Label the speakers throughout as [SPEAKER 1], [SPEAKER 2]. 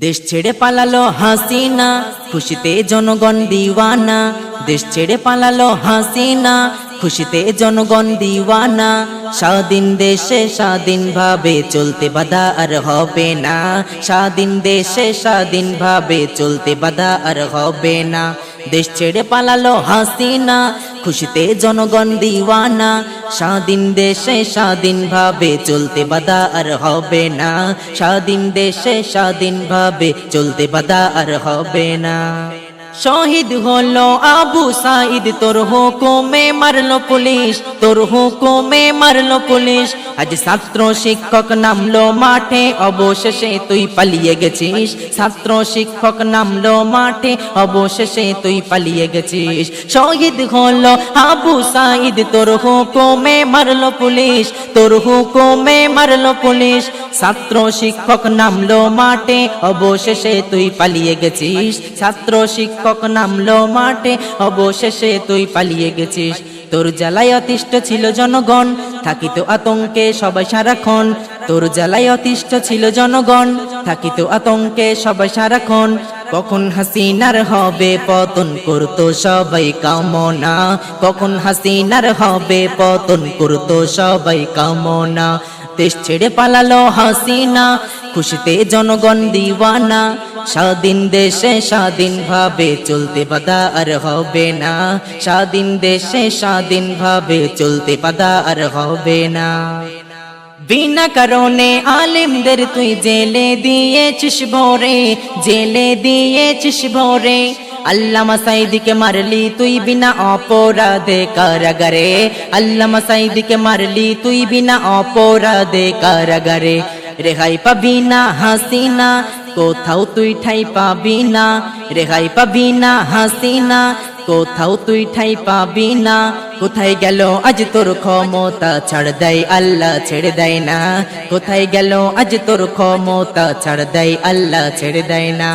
[SPEAKER 1] দেশ ছেড়ে পালালো হাসিনা, খুশিতে জনগণ দিওয়ানা। দেশ ছেড়ে পালালো হাসিনা, খুশিতে জনগণ দিওয়ানা। স্বাধীন দেশে স্বাধীনভাবে চলতে বাধা আর হবে না। স্বাধীন দেশে স্বাধীনভাবে চলতে বাধা আর হবে না। দেশ ছেড়ে পালালো হাসিনা, খুশিতে জনগণ দিওয়ানা। স্বাধীন দেশে স্বাধীনভাবে চলতে বাধা আর হবে না। স্বাধীন দেশে স্বাধীনভাবে চলতে বাধা আর হবে না। শহীদ হলো আবু সাঈদ, তোর হুকুমে মারলো পুলিশ, তোর হুকুমে মারলো পুলিশ। আজ ছাত্র শিক্ষক নামলো মাঠে, অবশেষে তুই পালিয়ে গেছিস। ছাত্র শিক্ষক নামলো মাঠে, অবশেষে তুই পালিয়ে গেছিস। শহীদ হলো আবু সাঈদ, তোর হুকুমে মারলো পুলিশ, তোর হুকুমে মারলো পুলিশ। ছাত্র শিক্ষক নামলো মাঠে, অবশেষে তুই পালিয়ে গেছিস। ছাত্র শিক্ষক নামলো মাঠে, অবশেষে তুই পালিয়ে গেছিস। তোর জ্বালায় অতিষ্ঠ ছিল জনগণ, থাকিত আতঙ্কে সবাই সারাক্ষণ। তোর জ্বালায় অতিষ্ঠ ছিল জনগণ, থাকিত আতঙ্কে সবাই সারাক্ষণ। কখন হাসিনার হবে পতন করতো সবাই কামনা, কখন হাসিনার হবে পতন করতো সবাই কামনা। দেশ ছেড়ে পালালো হাসিনা, খুশিতে জনগণ দিওয়ানা। স্বাধীন দেশে স্বাধীনভাবে চলতে বাধা আর হবে না। স্বাধীন দেশে স্বাধীনভাবে চলতে বাধা আর হবে না। বিনা কারণে আলেমদের তুই জেলে দিয়েছিস ভরে, জেলে দিয়েছিস ভরে। আল্লামা সাঈদীকে মারলি তুই বিনা অপরাধে কারাগারে, আল্লামা সাঈদীকে মারলি তুই বিনা অপরাধে কারাগারে। রেহাই পাবি না হাসিনা, কোথাও তুই ঠাই পাবি না। রেহাই পাবি না হাসিনা, কোথাও তুই ঠাই পাবি না। কোথায় গেল আজ তোর ক্ষমতা, ছাড় দেয় আল্লাহ ছেড়ে দেয় না। কোথায় গেল আজ তোর ক্ষমতা, ছাড় দেয় আল্লাহ ছেড়ে দেয় না।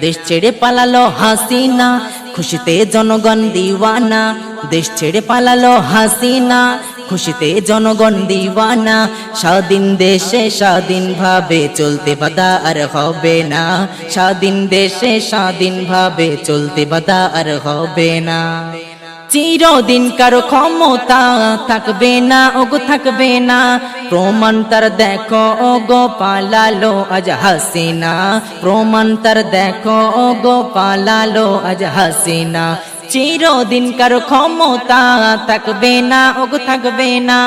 [SPEAKER 1] দেশ ছেড়ে পালালো হাসিনা, খুশিতে জনগণ দিওয়ানা। দেশ ছেড়ে পালালো হাসিনা, খুশিতে জনগণ দিওয়ানা। স্বাধীন দেশে স্বাধীনভাবে চলতে বাধা আর হবে না। স্বাধীন দেশে স্বাধীনভাবে চলতে বাধা আর হবে না। চিরদিন কারো ক্ষমতা থাকবে না, ওগো থাকবে না। প্রমাণ তার দেখো ওগো পালালো আজ হাসিনা, প্রমাণ তার দেখো ওগো পালালো আজ হাসিনা। চিরদিন কারো ক্ষমতা থাকবে না, ওগো থাকবে না।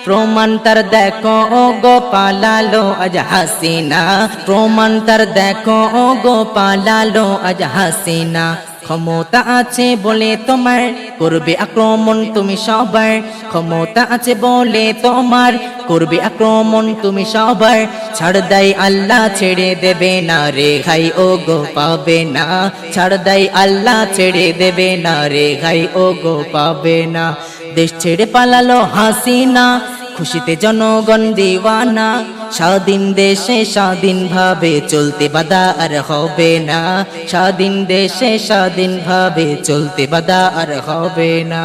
[SPEAKER 1] প্রমাণ তার দেখো ওগো পালালো আজ হাসিনা, প্রমাণ তার দেখো ওগো পালালো আজ হাসিনা। ক্ষমতা আছে বলে তোমার করবে আক্রমণ তুমি সবার, ক্ষমতা আছে বলে তোমার করবে আক্রমণ তুমি সবার। ছাড় দেয় আল্লাহ ছেড়ে দেবে না, রেহাই ওগো পাবে না। ছাড় দেয় আল্লাহ ছেড়ে দেবে না, রেহাই ওগো পাবে না। দেশ ছেড়ে পালালো হাসিনা, খুশিতে জনগণ দিওয়ানা। স্বাধীন দেশে স্বাধীনভাবে চলতে বাধা আর হবে না। স্বাধীন দেশে স্বাধীনভাবে চলতে বাধা আর হবে না।